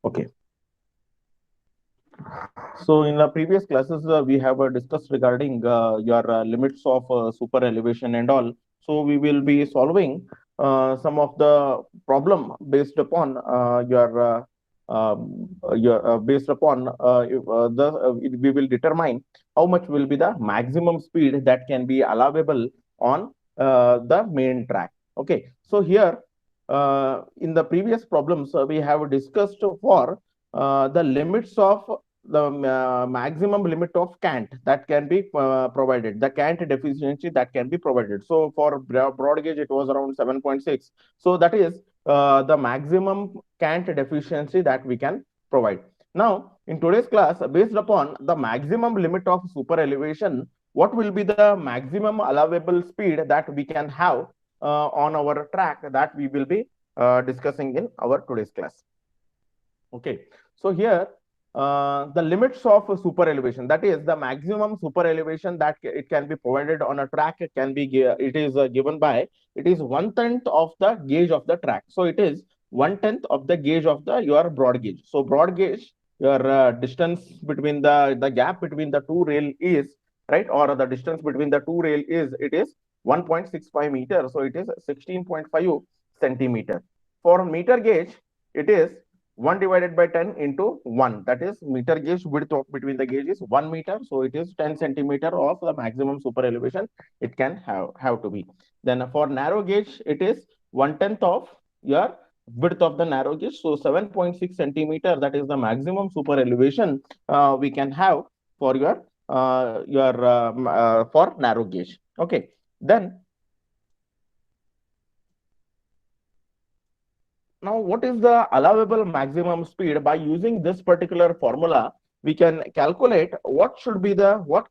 Okay. So in the previous classes, we have discussed regarding your limits of super elevation and all. So we will be solving some of the problem based upon your based upon if, the we will determine how much will be the maximum speed that can be allowable on the main track. Okay. So here in the previous problems, we have discussed for the limits of the maximum limit of cant that can be provided, the cant deficiency that can be provided. So for broad gauge, it was around 7.6. So that is the maximum cant deficiency that we can provide. Now, in today's class, based upon the maximum limit of super elevation, what will be the maximum allowable speed that we can have on our track, that we will be discussing in our today's class. Okay, so here the limits of super elevation, that is the maximum super elevation that it can be provided on a track, can be it is given by, it is 1/10 of the gauge of the track. So it is 1/10 of the gauge of the your broad gauge. So broad gauge, your distance between the gap between the two rail is, right, or the distance between the two rail is, it is 1.65 meter. So it is 16.5 centimeter. For meter gauge, it is 1 divided by 10 into 1, that is meter gauge width of between the gauge is 1 meter. So it is 10 centimeter of the maximum super elevation it can have to be. Then for narrow gauge, it is 1/10 of your width of the narrow gauge. So 7.6 centimeter, that is the maximum super elevation we can have for for narrow gauge. Okay. Then now, what is the allowable maximum speed? By using this particular formula, we can calculate what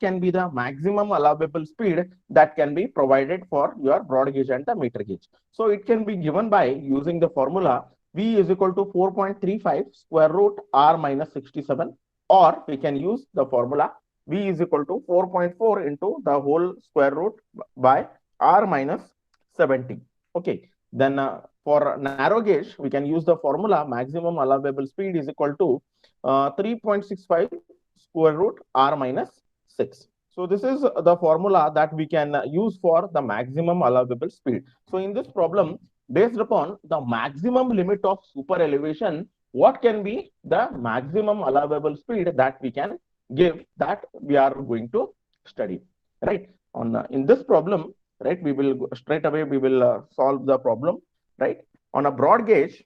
can be the maximum allowable speed that can be provided for your broad gauge and the meter gauge. So it can be given by using the formula V is equal to 4.35 square root R minus 67, or we can use the formula V is equal to 4.4 into the whole square root by R minus 70. Okay. Then for narrow gauge, we can use the formula maximum allowable speed is equal to 3.65 square root R minus 6. So this is the formula that we can use for the maximum allowable speed. So in this problem, based upon the maximum limit of super elevation, what can be the maximum allowable speed that we can give, that we are going to study, right? On in this problem, right, we will straight away we will solve the problem, right? On a broad gauge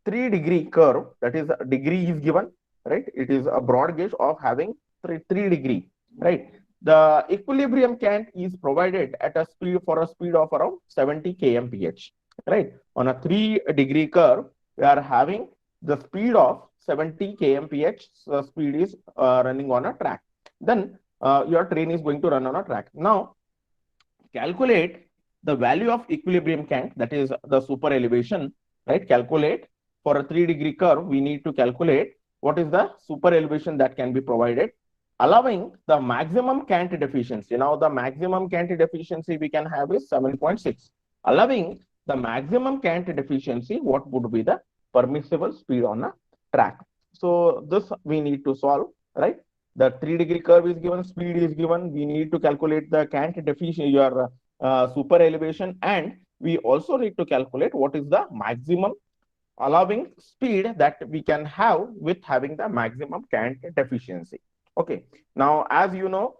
3-degree curve, that is degree is given, right? It is a broad gauge of having 3 degree, right? The equilibrium cant is provided at a speed for a speed of around 70 kmph, right? On a 3-degree curve, we are having the speed of 70 kmph. So speed is running on a track. Then your train is going to run on a track. Now calculate the value of equilibrium cant, that is the super elevation, right? Calculate for a 3-degree curve, we need to calculate what is the super elevation that can be provided, allowing the maximum cant deficiency. Now the maximum cant deficiency we can have is 7.6. Allowing the maximum cant deficiency, what would be the permissible speed on a track? So this we need to solve, right? The 3-degree curve is given, speed is given, we need to calculate the cant deficiency, your super elevation, and we also need to calculate what is the maximum allowing speed that we can have with having the maximum cant deficiency. Okay. Now as you know,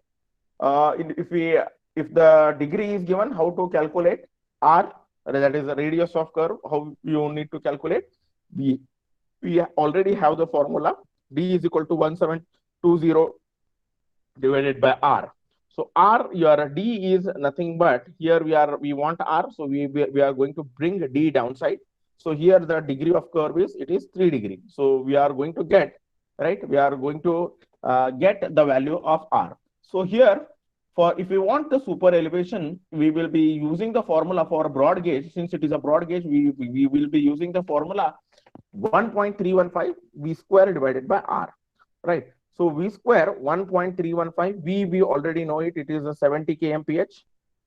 if the degree is given, how to calculate R, that is the radius of curve, how you need to calculate. We already have the formula, D is equal to 1720 divided by R. So R, your D is nothing but, here we want R, so we are going to bring D downside. So here the degree of curve is, it is 3 degree. So we are going to get, right, we are going to get the value of R. So here, for if we want the super elevation, we will be using the formula for broad gauge. Since it is a broad gauge, we will be using the formula 1.315 V square divided by R, right? So V square 1.315, we already know it, it is a 70 kmph,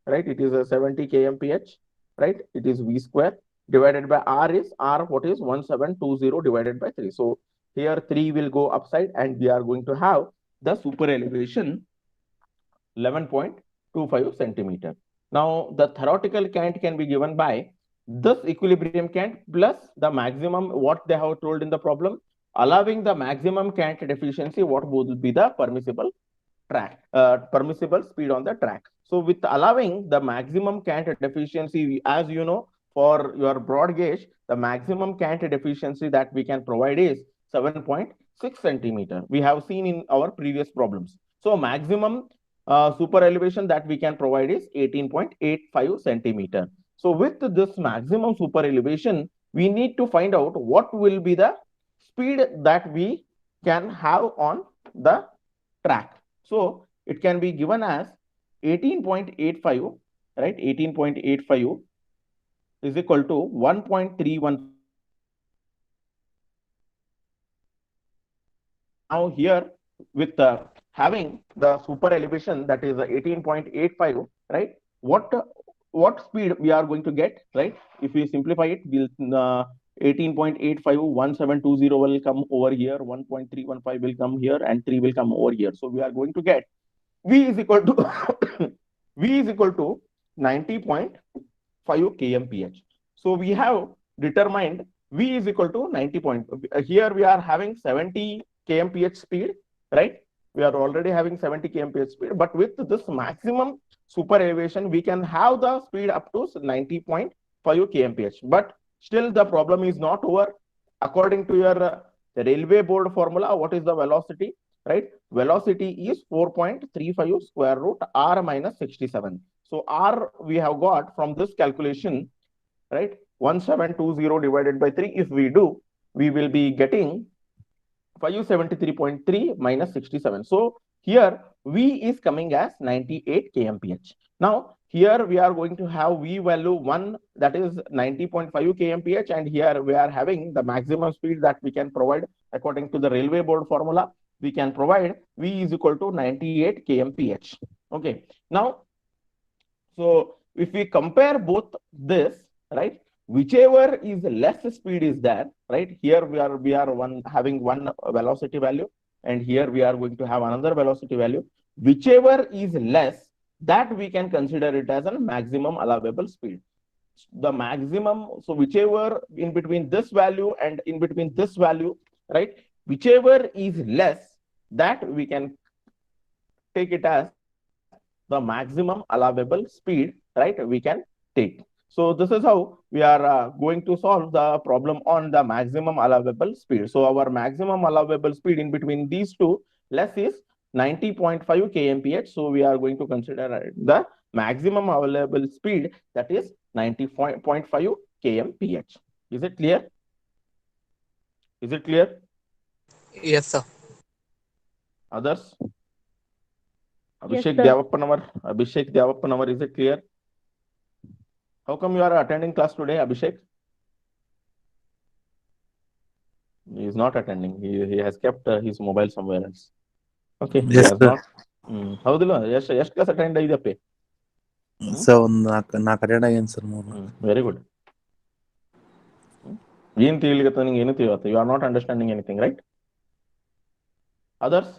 right? It is a 70 kmph, right? It is V square divided by R is R, what is 1720 divided by 3. So here 3 will go upside, and we are going to have the super elevation 11.25 centimeter. Now, the theoretical cant can be given by this equilibrium cant plus the maximum, what they have told in the problem, allowing the maximum cant deficiency, what will be the permissible permissible speed on the track. So with allowing the maximum cant deficiency, as you know, for your broad gauge, the maximum cant deficiency that we can provide is 7.6 centimeter. We have seen in our previous problems. So maximum super elevation that we can provide is 18.85 centimeter. So with this maximum super elevation, we need to find out what will be the speed that we can have on the track. So it can be given as 18.85, right? 18.85 is equal to 1.315. Now here with having the super elevation, that is 18.85, right? What speed we are going to get, right? If we simplify it, we'll 18.85, 1720 will come over here, 1.315 will come here, and 3 will come over here. So we are going to get V is equal to V is equal to 90.5 kmph. So we have determined V is equal to 90 point. Here we are having 70 kmph speed, right? We are already having 70 kmph speed, but with this maximum super elevation, we can have the speed up to 90.5 kmph. But still the problem is not over. According to your railway board formula, what is the velocity, right? Velocity is 4.35 square root r minus 67. So r we have got from this calculation, right? 1720 divided by 3. If we do, we will be getting 573.3 minus 67. So here V is coming as 98 kmph. Now here we are going to have V value 1, that is 90.5 kmph, and here we are having the maximum speed that we can provide according to the railway board formula. We can provide V is equal to 98 kmph. Okay. Now, so if we compare both this, right, whichever is less speed is there, right? Here we are having one velocity value, and here we are going to have another velocity value. Whichever is less, that we can consider it as a maximum allowable speed. The maximum, so whichever in between this value and in between this value, right? Whichever is less, that we can take it as the maximum allowable speed, right? We can take. So this is how we are going to solve the problem on the maximum allowable speed. So our maximum allowable speed in between these two less is 90.5 kmph. So we are going to consider the maximum allowable speed, that is 90.5 kmph. Is it clear? Is it clear? Yes, sir. Others? Yes, Abhishek sir. Devappan, is it clear? How come you are attending class today, Abhishek? He is not attending. He has kept his mobile somewhere else. Okay, he Yes, has sir. not. ಹೌದಿಲ್ಲ ಎಷ್ಟು class attend ಆಗಿದೆಪ್ಪೆ? Sir ಒಂದು ನಾಲ್ಕು attend ಆಗ್ಯಾನ sir 3. Very good. ಏನು ತಿಳಿಲಿಕ್ಕೆ ನಿಂಗೆ ಏನು ತಿಳಿಯತ್ತೆ? You are not understanding anything, right? Others?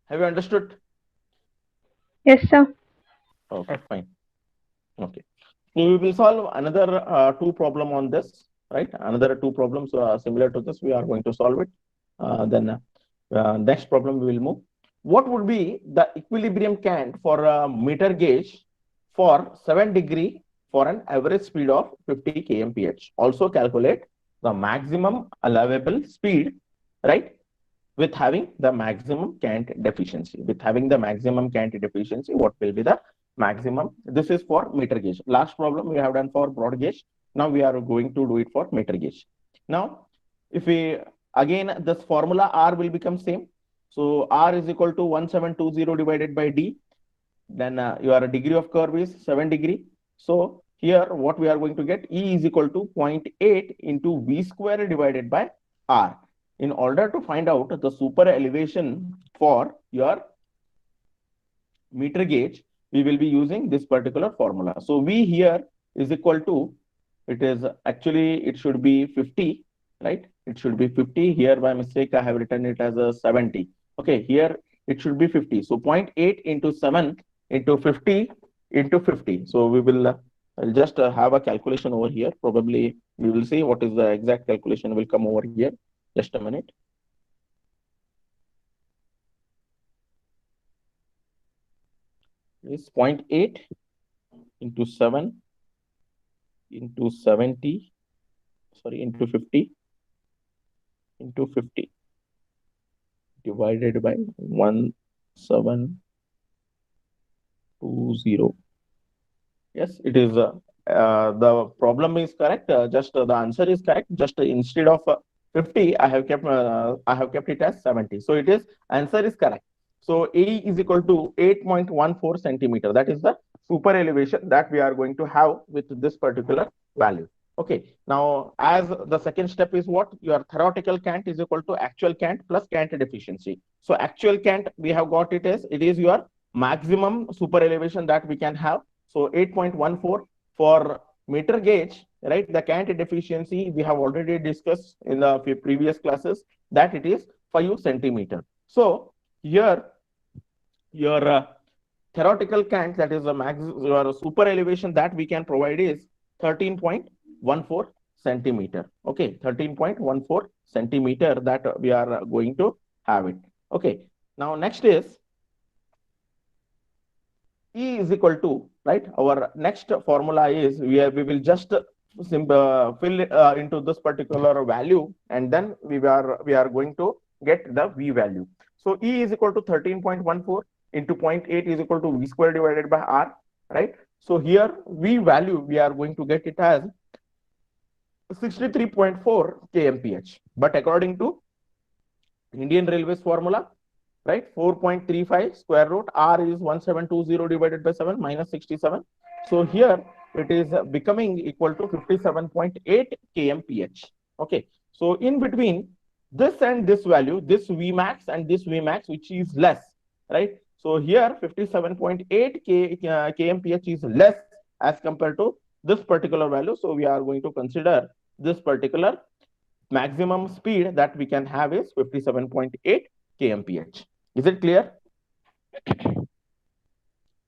Have you understood? Yes, sir. Okay, fine. Okay. So we will solve another two problem on this, right? Another two problems similar to this. We are going to solve it. Then next problem we will move. What would be the equilibrium cant for a meter gauge for 7 degree for an average speed of 50 kmph? Also calculate the maximum allowable speed, right? With having the maximum cant deficiency. With having the maximum cant deficiency, what will be the maximum? This is for meter gauge. Last problem we have done for broad gauge. Now we are going to do it for meter gauge. Now, if we again, this formula R will become same. So R is equal to 1720 divided by D. Then your degree of curve is 7 degree. So here what we are going to get, E is equal to 0.8 into V square divided by R. In order to find out the super elevation for your meter gauge, we will be using this particular formula. So V here is equal to, it is actually, it should be 50, right? it should be 50. Here by mistake, I have written it as a 70. Okay, here it should be 50. So 0.8 into 7 into 50 into 50. So we will I'll just have a calculation over here. Probably we will see what is the exact calculation will come over here. Just a minute. Is 0.8 into 7 into 70, sorry, into 50 into 50 divided by 1720. Yes, it is. The problem is correct. Just the answer is correct. Just instead of 50, I have kept it as 70. So it is answer is correct. So A is equal to 8.14 centimeter. That is the super elevation that we are going to have with this particular value. Okay. Now, as the second step is what? Your theoretical cant is equal to actual cant plus cant deficiency. So actual cant, we have got it as it is your maximum super elevation that we can have. So 8.14 for meter gauge, right? The cant deficiency we have already discussed in the previous classes that it is 5 centimeter. So here your theoretical cant, that is the your super elevation that we can provide is 13.14 centimeter. Okay, 13.14 centimeter that we are going to have it. Okay, now next is E is equal to, right? Our next formula is we will just fill into this particular value, and then we are going to get the V value. So E is equal to 13.14 into 0.8 is equal to V square divided by R, right? So here V value we are going to get it as 63.4 kmph. But according to Indian Railways formula, right, 4.35 square root R is 1720 divided by 7 minus 67. So here it is becoming equal to 57.8 kmph. Okay, so in between this and this value, this Vmax and this Vmax, which is less, right? So here 57.8 kmph is less as compared to this particular value. So we are going to consider this particular maximum speed that we can have is 57.8 kmph. Is it clear?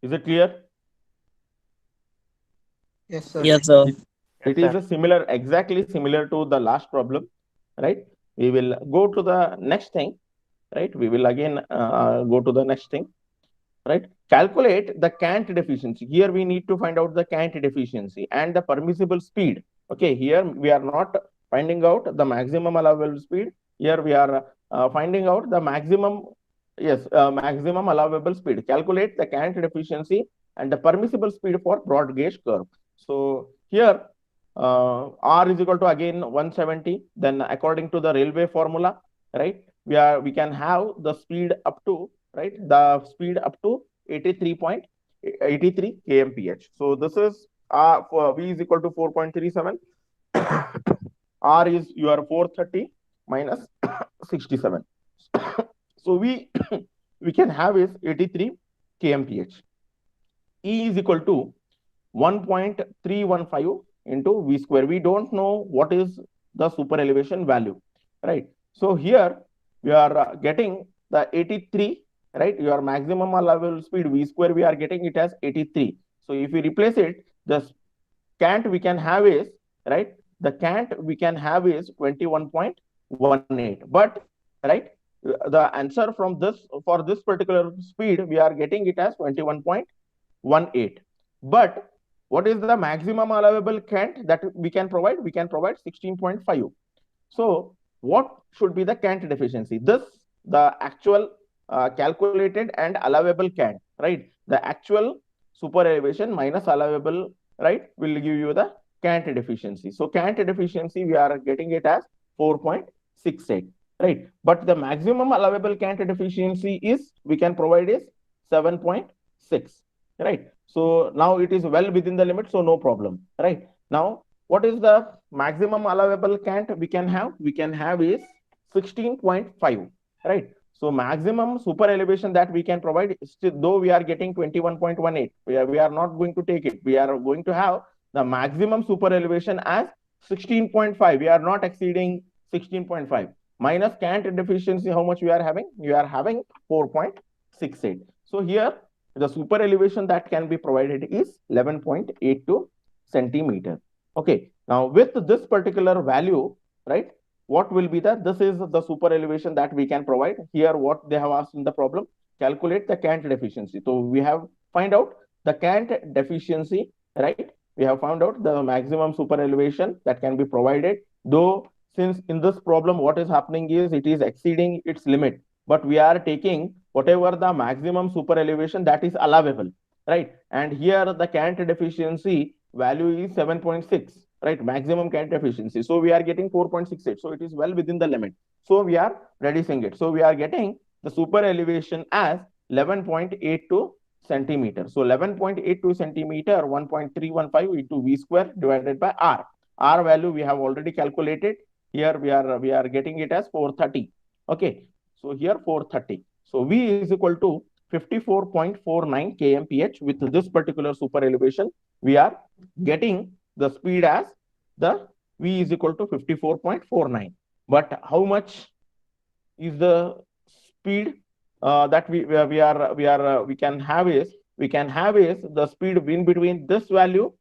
Is it clear? Yes, sir. Yes, sir. It is a similar, exactly similar to the last problem, right? We will go to the next thing, right? We will again go to the next thing, right? Calculate the cant deficiency. Here we need to find out the cant deficiency and the permissible speed. Okay, here we are not finding out the maximum allowable speed. Here we are finding out the maximum, yes, maximum allowable speed. Calculate the cant deficiency and the permissible speed for broad gauge curve. So here R is equal to again 170. Then according to the railway formula, right, we can have the speed up to, right, the speed up to 83.83 kmph. So this is for V is equal to 4.37. R is your 430 minus 67. So we can have is 83 kmph. E is equal to 1.315 into V square. We don't know what is the super elevation value, right? So here we are getting the 83, right? Your maximum allowable speed V square, we are getting it as 83. So if we replace it, the cant we can have is, right, the cant we can have is 21.18. But, right, the answer from this, for this particular speed, we are getting it as 21.18. But what is the maximum allowable cant that we can provide? We can provide 16.5. So what should be the cant deficiency? This, the actual calculated and allowable cant, right? The actual super elevation minus allowable, right, will give you the cant deficiency. So cant deficiency, we are getting it as 4.68, right? But the maximum allowable cant deficiency is, we can provide is 7.6, right? So now it is well within the limit, so no problem, right? Now, what is the maximum allowable cant we can have? We can have is 16.5, right? So maximum super elevation that we can provide, though we are getting 21.18, we are not going to take it. We are going to have the maximum super elevation as 16.5. We are not exceeding 16.5 minus cant deficiency, how much we are having? We are having 4.68. So here the super elevation that can be provided is 11.82 centimeter. Okay, now with this particular value, right, what will be this is the super elevation that we can provide. Here what they have asked in the problem, calculate the cant deficiency. So we have find out the cant deficiency, right? We have found out the maximum super elevation that can be provided, though since in this problem what is happening is it is exceeding its limit, but we are taking whatever the maximum super elevation that is allowable, right? And here the cant deficiency value is 7.6, right? Maximum cant deficiency. So we are getting 4.68. So it is well within the limit. So we are reducing it. So we are getting the super elevation as 11.82 centimeter. So 11.82 centimeter, 1.315 into V square divided by R. R value we have already calculated. Here we are getting it as 430. Okay. So here 430. So V is equal to 54.49 kmph. With this particular super elevation, we are getting the speed as the V is equal to 54.49. But how much is the speed that we can have is the speed in between this value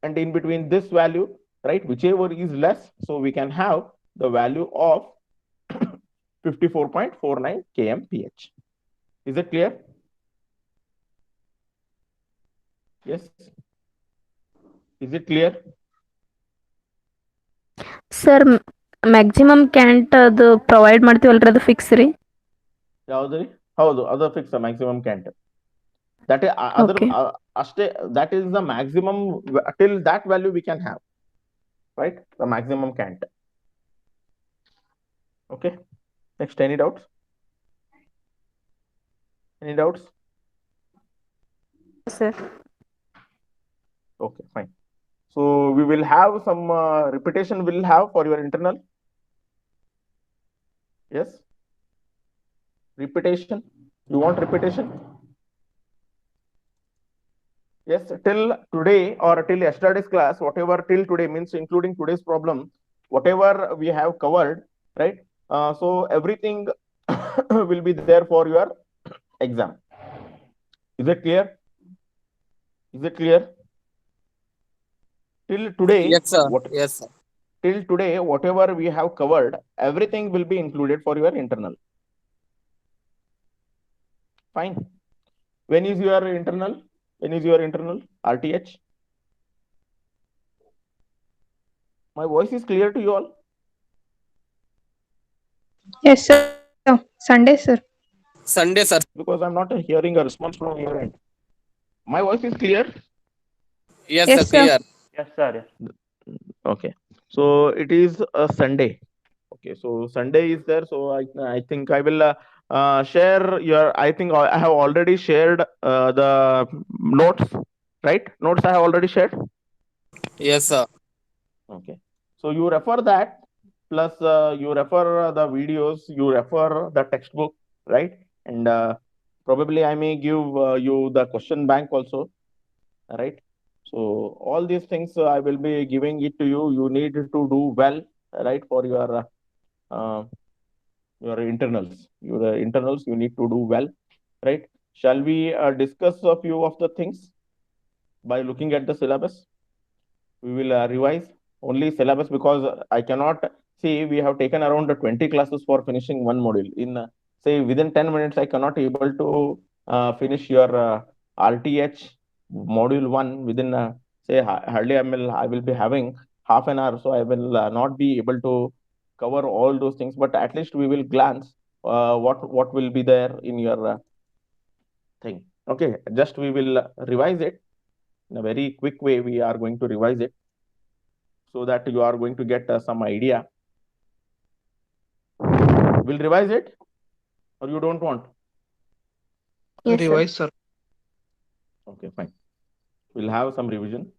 and in between this value, right? Whichever is less, so we can have the value of 54.49 kmph. Is it clear? Yes. Is it clear? Sir maximum can't ಅದು provide ಮಾಡ್ತೀವಲ್ರಿ ಅದು fix ರೀ? ಯಾವ್ದ್ರಿ? ಹೌದು, ಅದು fix maximum can't. That is other that is the maximum till that value we can have, right? The maximum cant. Okay. Next, any doubts? Any doubts? Sir. Okay, fine. So we will have some repetition will have for your internal. Yes. Repetition. You want repetition? Yes, till today or till yesterday's class, whatever till today means including today's problem, whatever we have covered, right? So everything will be there for your exam. Is it clear? Is it clear? Till today, yes sir. Yes sir. Till today, whatever we have covered, everything will be included for your internal. Fine. When is your internal? When is your internal? RTH? My voice is clear to you all? Yes, sir. Sunday, sir. Sunday, sir. Because I'm not hearing a response from your end. My voice is clear? Yes, Yes, sir. sir. Clear. Yes, sir. Okay. So it is a Sunday. Okay. So Sunday is there. So I think I will share your. I think I have already shared the notes. Right? Notes I have already shared. Yes, sir. Okay. So you refer that. Plus, you refer the videos. You refer the textbook. Right? And probably I may give you the question bank also. Right? So all these things I will be giving it to you. You need to do well, right, for your internals. Your internals you need to do well, right? Shall we discuss a few of the things by looking at the syllabus? We will revise only syllabus because I cannot see we have taken around 20 classes for finishing one module. In say within 10 minutes, I cannot able to finish your RTH module 1 within say hardly I will be having half an hour, so I will not be able to cover all those things, but at least we will glance what will be there in your thing. Okay, just we will revise it in a very quick way. We are going to revise it so that you are going to get some idea. We'll revise it, or you don't want? Yes, Revise, sir. Okay, fine. We'll have some revision.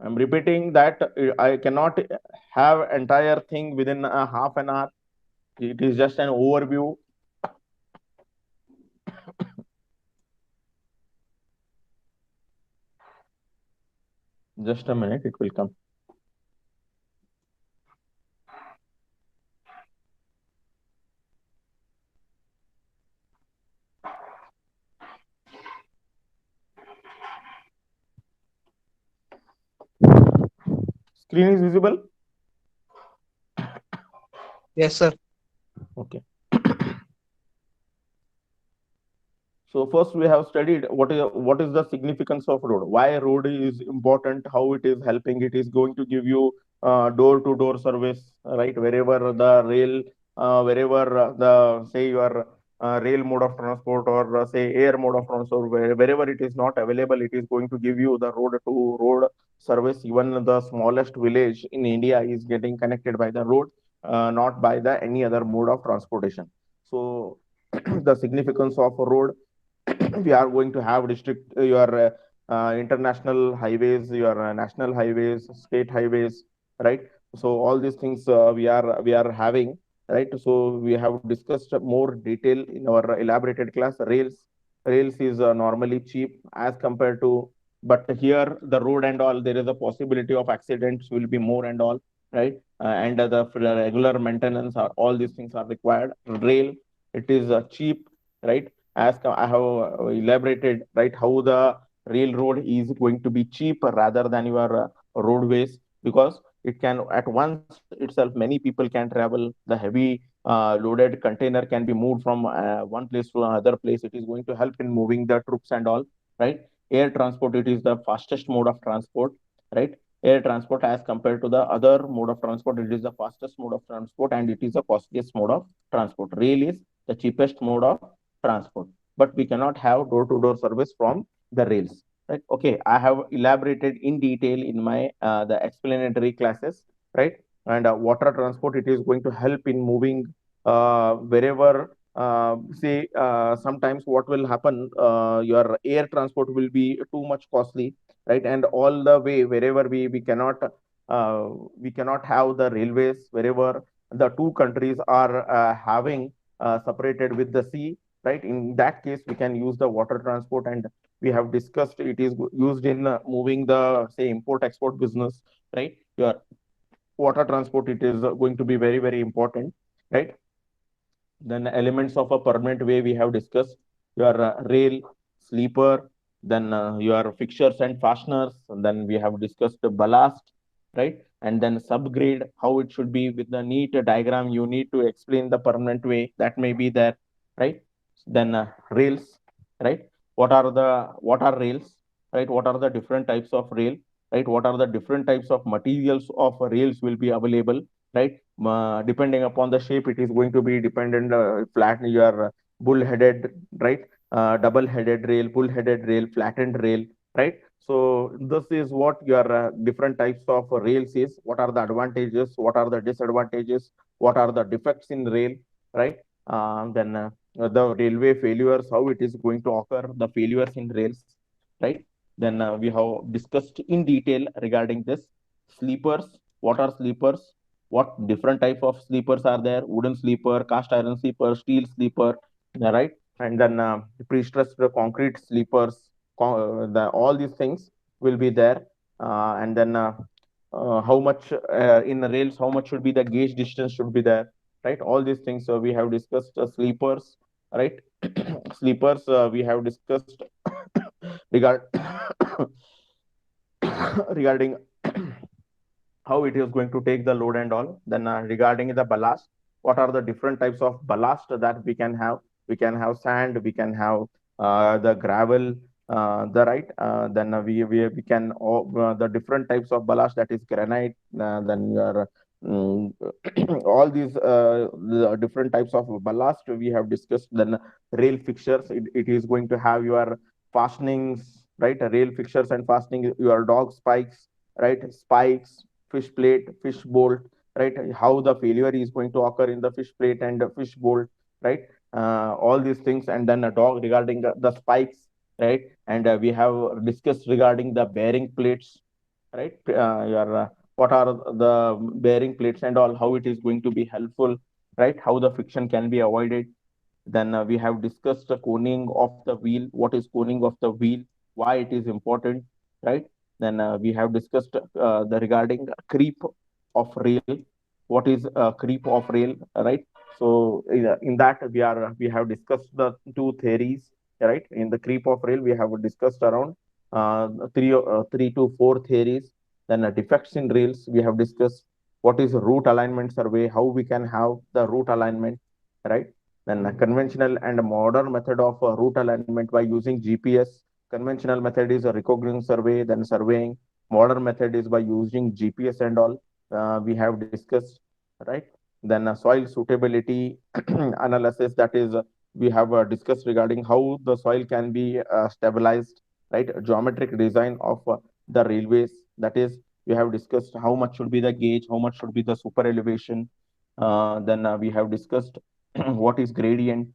I'm repeating that I cannot have entire thing within a half an hour. It is just an overview. Just a minute, it will come. Screen is visible? Yes, sir. Okay. So first we have studied what is the significance of road, why road is important, how it is helping. It is going to give you door to door service, right? Wherever the rail, wherever the say your rail mode of transport, or say air mode of transport, wherever it is not available, it is going to give you the road to road service. Even the smallest village in India is getting connected by the road, not by the any other mode of transportation. So the significance of a road, we are going to have district your international highways, your national highways, state highways, right? So all these things we are having, right? So we have discussed more detail in our elaborated class. Rails is normally cheap as compared to, but here the road and all, there is a possibility of accidents will be more and all, right? And the regular maintenance, all these things are required. Rail, it is cheap, right? As I have elaborated, right, how the railroad is going to be cheaper rather than your roadways, because it can at once itself many people can travel. The heavy loaded container can be moved from one place to another place. It is going to help in moving the troops and all, right? Air transport, it is the fastest mode of transport, right? Air transport as compared to the other mode of transport, it is the fastest mode of transport, and it is the costliest mode of transport. Rail is the cheapest mode of transport, but we cannot have door to door service from the rails, right? Okay, I have elaborated in detail in my the explanatory classes, right? And water transport, it is going to help in moving wherever say sometimes what will happen, your air transport will be too much costly, right? And all the way wherever we cannot have the railways wherever the two countries are having separated with the sea, right? In that case, we can use the water transport, and we have discussed it is used in moving the say import export business, right? Your water transport, it is going to be very very important, right? Then elements of a permanent way we have discussed, your rail, sleeper, then your fixtures and fasteners, and then we have discussed the ballast, right? And then subgrade, how it should be with the neat diagram. You need to explain the permanent way that may be there, right? Then rails, right? What are rails, right? What are the different types of rail, right? What are the different types of materials of rails will be available, right? Depending upon the shape, it is going to be dependent, flat, your bull-headed, right? Double-headed rail, bull-headed rail, flattened rail, right? So this is what your different types of rails is. What are the advantages? What are the disadvantages? What are the defects in rail, right? Then the railway failures, how it is going to occur, the failures in rails, right? Then we have discussed in detail regarding this. Sleepers, what are sleepers? What different type of sleepers are there? Wooden sleeper, cast iron sleeper, steel sleeper, right? And then pre-stressed concrete sleepers, all these things will be there. And then how much in the rails, how much should be the gauge distance should be there, right? All these things we have discussed. Sleepers, right? Sleepers we have discussed regard regarding how it is going to take the load and all. Then regarding the ballast, what are the different types of ballast that we can have? We can have sand, we can have the gravel, the right. Then we can the different types of ballast, that is granite. Then your all these the different types of ballast we have discussed. Then rail fixtures, it is going to have your fastenings, right? Rail fixtures and fastening, your dog spikes, right? Spikes, fish plate, fish bolt, right? How the failure is going to occur in the fish plate and the fish bolt, right? All these things. And then a dog regarding the spikes, right? And we have discussed regarding the bearing plates, right? Your what are the bearing plates and all, how it is going to be helpful, right? How the friction can be avoided. Then we have discussed the coning of the wheel. What is coning of the wheel? Why it is important, right? Then we have discussed the regarding creep of rail. What is creep of rail, right? So in that we have discussed the two theories, right? In the creep of rail, we have discussed around three to four theories. Then defects in rails, we have discussed what is route alignment survey, how we can have the route alignment, right? Then a conventional and modern method of route alignment by using GPS. Conventional method is a reconnaissance survey, then surveying. Modern method is by using GPS and all. We have discussed, right? Then soil suitability analysis, that is, we have discussed regarding how the soil can be stabilized, right? Geometric design of the railways, that is, we have discussed how much should be the gauge, how much should be the super elevation. Then we have discussed what is gradient,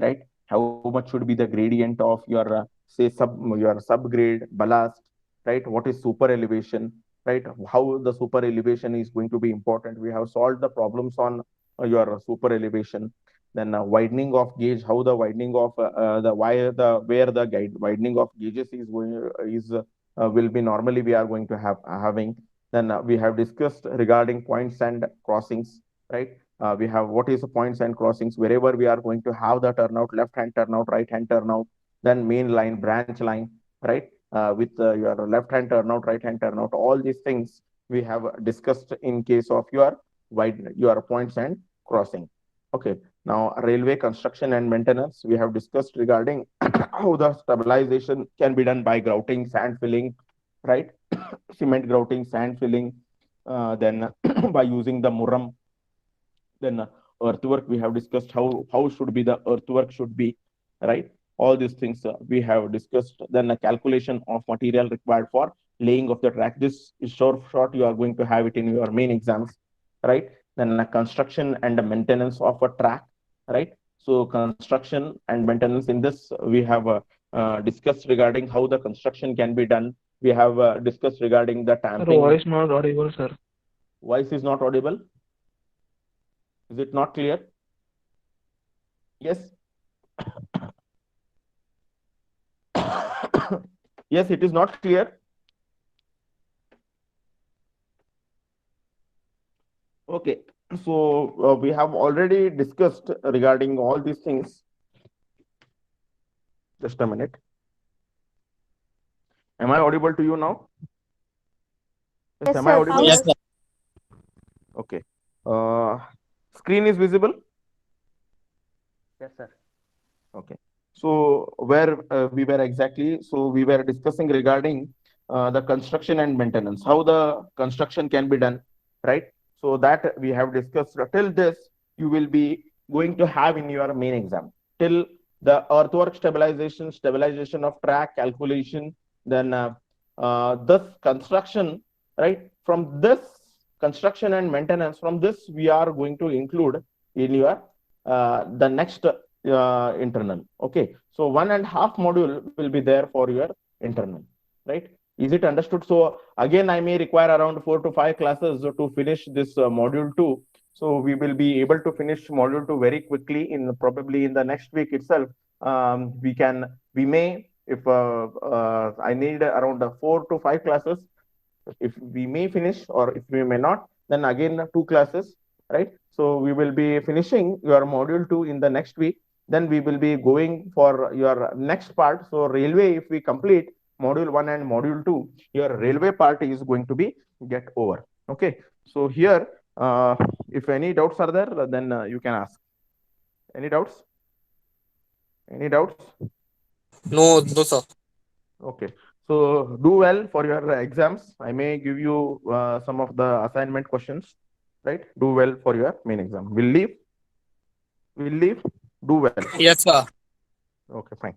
right? How much should be the gradient of your say your subgrade ballast, right? What is super elevation, right? How the super elevation is going to be important. We have solved the problems on your super elevation. Then widening of gauge, how the widening of the where the guide widening of gauges is going is will be normally we are going to have having. Then we have discussed regarding points and crossings, right? We have what is the points and crossings wherever we are going to have the turnout, left hand turnout, right hand turnout, then main line, branch line, right? With your left hand turnout, right hand turnout, all these things we have discussed in case of your points and crossing. Okay. Now railway construction and maintenance, we have discussed regarding how the stabilization can be done by grouting, sand filling, right? Cement grouting, sand filling, then by using the muram. Then earthwork, we have discussed how should be the earthwork should be, right? All these things we have discussed. Then a calculation of material required for laying of the track. This is short you are going to have it in your main exams, right? Then a construction and a maintenance of a track, right? So construction and maintenance, in this we have discussed regarding how the construction can be done. We have discussed regarding the Sir, tamping. voice not audible, sir. Voice is not audible. Is it not clear? Yes. Yes, it is not clear. Okay. So we have already discussed regarding all these things. Just a minute. Am I audible to you now? Yes, am I audible? Yes, sir. Okay. Screen is visible? Yes, sir. Okay. So where we were exactly, so we were discussing regarding the construction and maintenance, how the construction can be done, right? So that we have discussed. Till this, you will be going to have in your main exam. Till the earthwork stabilization of track calculation, then this construction, right? From this construction and maintenance, from this we are going to include in your the next internal. Okay, so 1.5 module will be there for your internal, right? Is it understood? So again, I may require around 4 to 5 classes to finish this module 2. So we will be able to finish module 2 very quickly in probably in the next week itself. We may, if I need around 4 to 5 classes, if we may finish or if we may not, then again 2 classes, right? So we will be finishing your module 2 in the next week. Then we will be going for your next part. So railway, if we complete module 1 and module 2, your railway part is going to be get over. Okay. So here, if any doubts are there, then you can ask. Any doubts? Any doubts? No, sir. Okay. So do well for your exams. I may give you some of the assignment questions, right? Do well for your main exam. We'll leave. Do well. Yes, sir. Okay, fine.